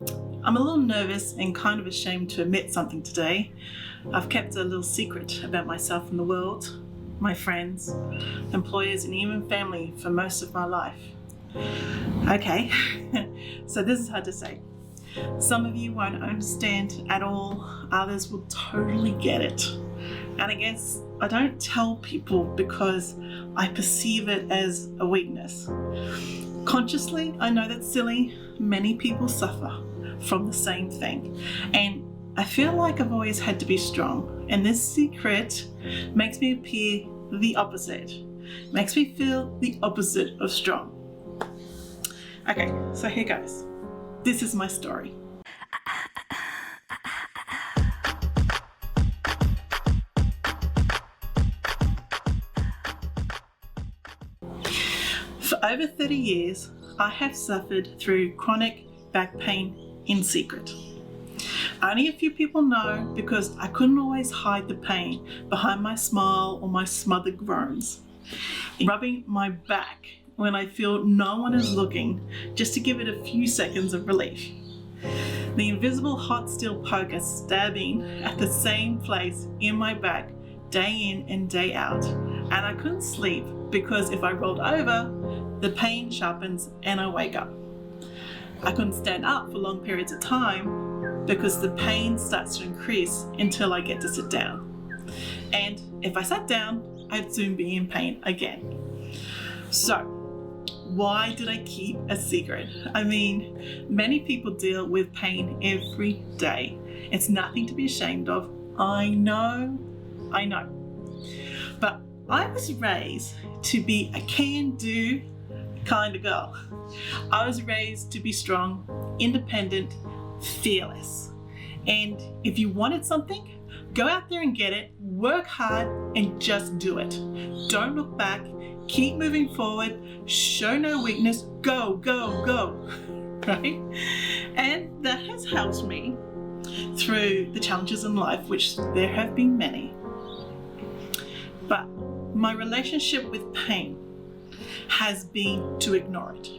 I'm a little nervous and kind of ashamed to admit something today. I've kept a little secret about myself from the world, my friends, employers, and even family for most of my life. Okay, so this is hard to say. Some of you won't understand at all, others will totally get it. And I guess I don't tell people because I perceive it as a weakness. Consciously, I know that's silly. Many people suffer from the same thing. And I feel like I've always had to be strong. And this secret makes me appear the opposite. Makes me feel the opposite of strong. Okay, so here goes. This is my story. For over 30 years, I have suffered through chronic back pain in secret. Only a few people know because I couldn't always hide the pain behind my smile or my smothered groans. Rubbing my back when I feel no one is looking, just to give it a few seconds of relief. The invisible hot steel poker stabbing at the same place in my back day in and day out. And I couldn't sleep because if I rolled over, the pain sharpens and I wake up. I couldn't stand up for long periods of time because the pain starts to increase until I get to sit down. And if I sat down, I'd soon be in pain again. So, why did I keep a secret? I mean, many people deal with pain every day. It's nothing to be ashamed of. I know. But I was raised to be a can-do kind of girl. I was raised to be strong, independent, fearless. And if you wanted something, go out there and get it, work hard, and just do it. Don't look back, keep moving forward, show no weakness, go, go, go, right? And that has helped me through the challenges in life, which there have been many. But my relationship with pain has been to ignore it,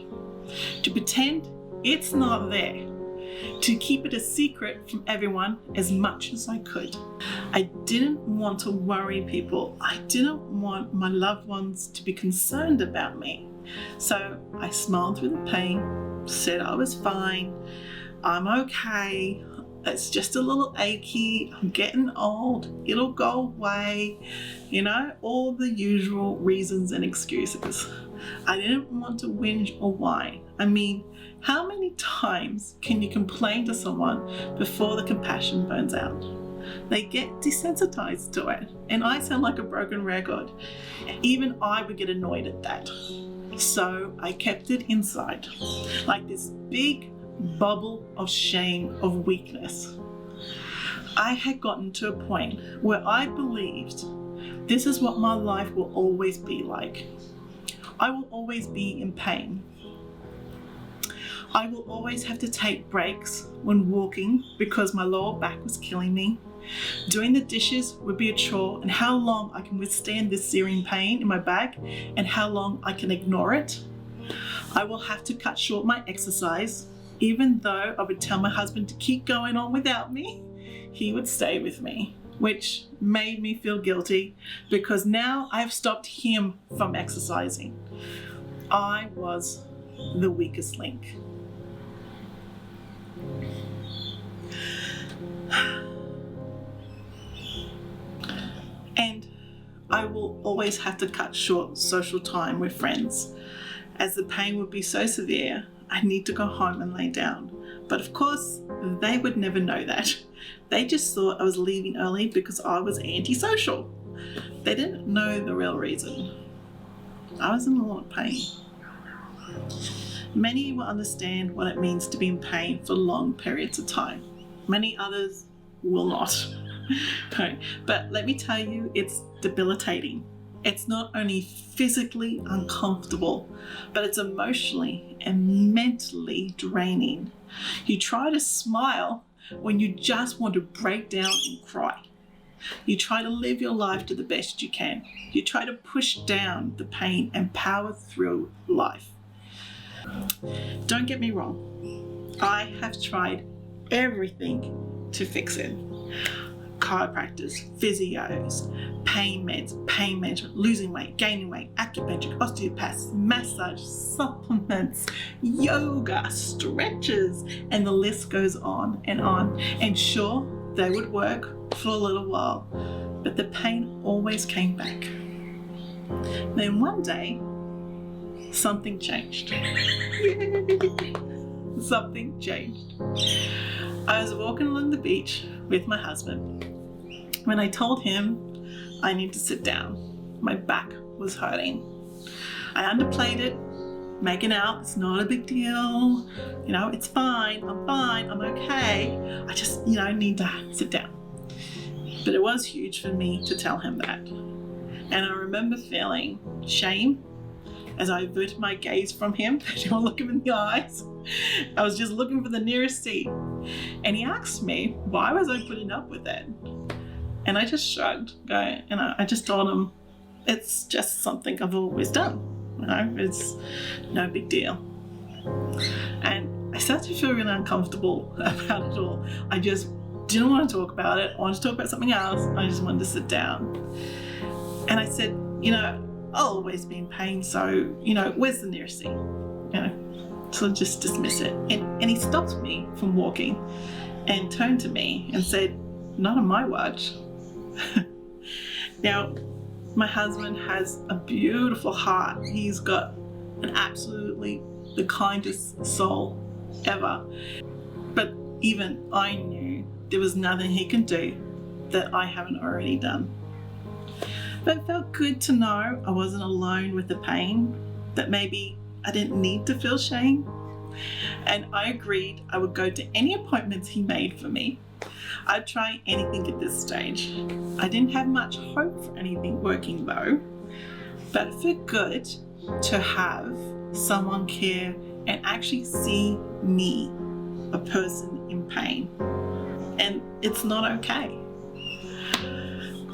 to pretend it's not there, to keep it a secret from everyone as much as I could. I didn't want to worry people. I didn't want my loved ones to be concerned about me. So I smiled through the pain, said I was fine, I'm okay, it's just a little achy, I'm getting old, it'll go away, all the usual reasons and excuses. I didn't want to whinge or whine. I mean, how many times can you complain to someone before the compassion burns out? They get desensitized to it, and I sound like a broken record. Even I would get annoyed at that. So I kept it inside, like this big bubble of shame, of weakness. I had gotten to a point where I believed this is what my life will always be like. I will always be in pain. I will always have to take breaks when walking because my lower back was killing me. Doing the dishes would be a chore, and how long I can withstand this searing pain in my back and how long I can ignore it. I will have to cut short my exercise. Even though I would tell my husband to keep going on without me, he would stay with me, which made me feel guilty because now I have stopped him from exercising. I was the weakest link. And I will always have to cut short social time with friends, as the pain would be so severe I need to go home and lay down. But of course, they would never know that. They just thought I was leaving early because I was antisocial. They didn't know the real reason. I was in a lot of pain. Many will understand what it means to be in pain for long periods of time. Many others will not. But let me tell you, it's debilitating. It's not only physically uncomfortable, but it's emotionally and mentally draining. You try to smile when you just want to break down and cry. You try to live your life to the best you can. You try to push down the pain and power through life. Don't get me wrong. I have tried everything to fix it. Chiropractors, physios, pain meds, losing weight, gaining weight, acupuncture, osteopaths, massage, supplements, yoga, stretches, and the list goes on. And sure, they would work for a little while, but the pain always came back. Then one day, something changed. Something changed. I was walking along the beach with my husband when I told him I need to sit down. My back was hurting. I underplayed it, making out it's not a big deal. It's fine, I'm okay. I just, need to sit down. But it was huge for me to tell him that. And I remember feeling shame as I averted my gaze from him. I didn't want to look him in the eyes. I was just looking for the nearest seat. And he asked me, why was I putting up with it? And I just shrugged, and I just told him, it's just something I've always done. It's no big deal. And I started to feel really uncomfortable about it all. I just didn't want to talk about it. I wanted to talk about something else. I just wanted to sit down. And I said, I'll always be in pain, so, where's the nearest seat? So just dismiss it. And he stopped me from walking and turned to me and said, not on my watch. Now, my husband has a beautiful heart. He's got absolutely the kindest soul ever. But even I knew there was nothing he can do that I haven't already done. But it felt good to know I wasn't alone with the pain, that maybe I didn't need to feel shame. And I agreed I would go to any appointments he made for me. I'd try anything at this stage. I didn't have much hope for anything working though, but it felt good to have someone care and actually see me, a person in pain. And it's not okay.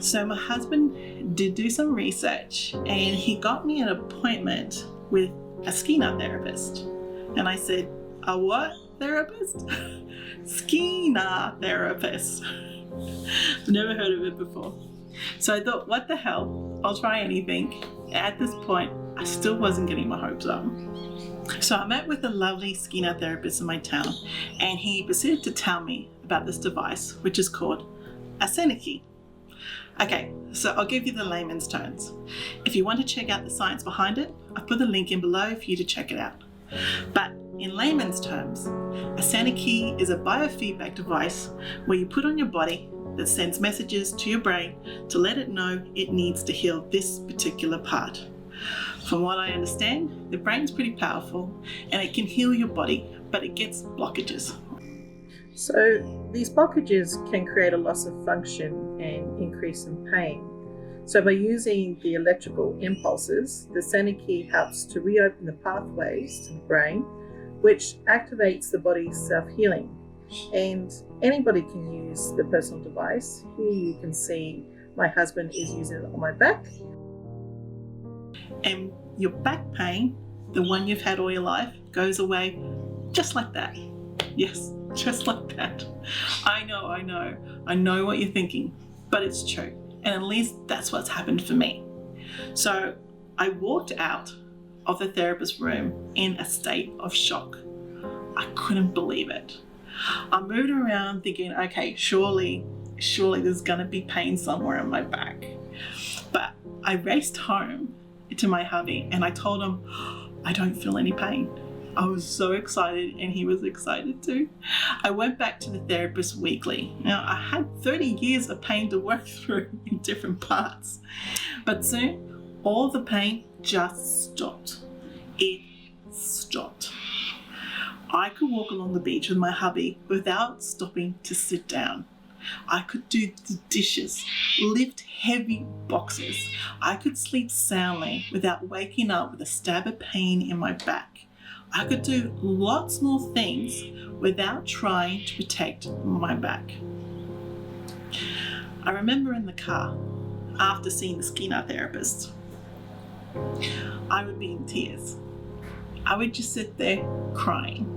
So my husband did do some research and he got me an appointment with a Skinner therapist. And I said, a what therapist? Skinner therapist. I've never heard of it before. So I thought, what the hell? I'll try anything. At this point, I still wasn't getting my hopes up. So I met with a lovely Skinner therapist in my town, and he proceeded to tell me about this device, which is called a Sanakey. Okay, so I'll give you the layman's terms. If you want to check out the science behind it, I've put the link in below for you to check it out. But in layman's terms, a Sanakey is a biofeedback device where you put on your body that sends messages to your brain to let it know it needs to heal this particular part. From what I understand, the brain's pretty powerful and it can heal your body, but it gets blockages. So these blockages can create a loss of function and increase in pain. So by using the electrical impulses, the Sanakey helps to reopen the pathways to the brain, which activates the body's self-healing. And anybody can use the personal device. Here you can see my husband is using it on my back. And your back pain, the one you've had all your life, goes away just like that. Yes, just like that. I know what you're thinking, but it's true. And at least that's what's happened for me. So I walked out of the therapist's room in a state of shock. I couldn't believe it. I moved around thinking, okay, surely there's gonna be pain somewhere in my back. But I raced home to my hubby and I told him, I don't feel any pain. I was so excited and he was excited too. I went back to the therapist weekly. Now I had 30 years of pain to work through in different parts, but soon all the pain just stopped. It stopped. I could walk along the beach with my hubby without stopping to sit down. I could do the dishes, lift heavy boxes. I could sleep soundly without waking up with a stab of pain in my back. I could do lots more things without trying to protect my back. I remember in the car, after seeing the Skinner therapist, I would be in tears. I would just sit there crying.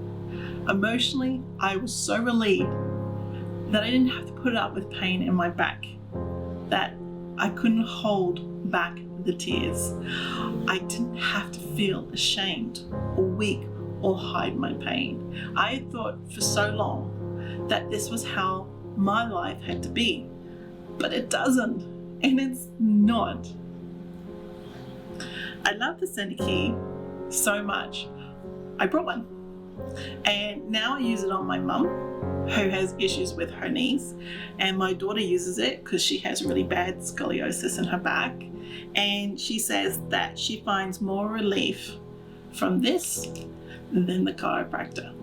Emotionally, I was so relieved that I didn't have to put up with pain in my back, that I couldn't hold back the tears. I didn't have to feel ashamed or weak or hide my pain. I had thought for so long that this was how my life had to be, but it doesn't, and it's not. I love the Sanakey so much. I brought one, and now I use it on my mum, who has issues with her knees, and my daughter uses it because she has really bad scoliosis in her back, and she says that she finds more relief from this than the chiropractor.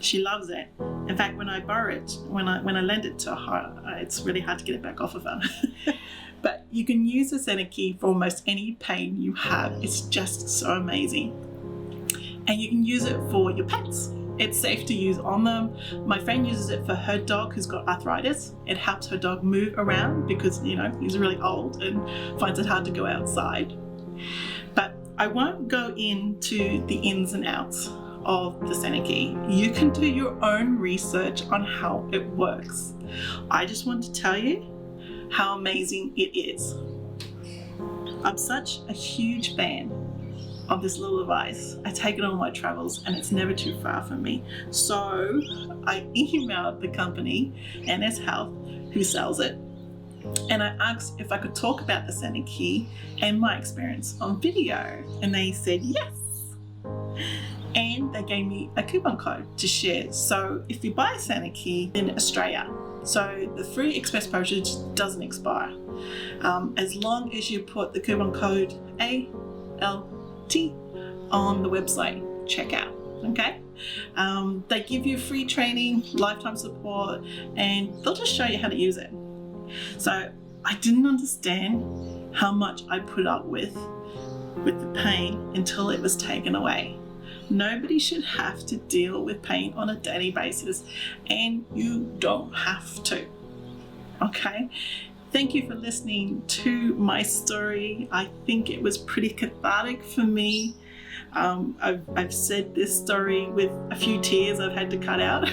She loves it. In fact, when I borrow it, when I lend it to her, it's really hard to get it back off of her. But you can use the Sanakey for almost any pain you have. It's just so amazing. And you can use it for your pets. It's safe to use on them. My friend uses it for her dog who's got arthritis. It helps her dog move around because, he's really old and finds it hard to go outside. But I won't go into the ins and outs of the Sanakey. You can do your own research on how it works. I just want to tell you how amazing it is. I'm such a huge fan of this little device. I take it on my travels and it's never too far from me. So I emailed the company, A.L.T, who sells it, and I asked if I could talk about the Sanakey and my experience on video, and they said yes. And they gave me a coupon code to share. So if you buy a Sanakey in Australia, so the free express postage doesn't expire, as long as you put the coupon code A.L.T on the website checkout. Okay, they give you free training, lifetime support, and they'll just show you how to use it. So I didn't understand how much I put up with the pain until it was taken away. Nobody should have to deal with pain on a daily basis, and you don't have to. Okay? Thank you for listening to my story. I think it was pretty cathartic for me. I've said this story with a few tears I've had to cut out.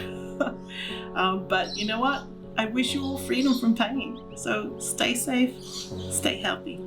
But you know what? I wish you all freedom from pain. So stay safe, stay healthy.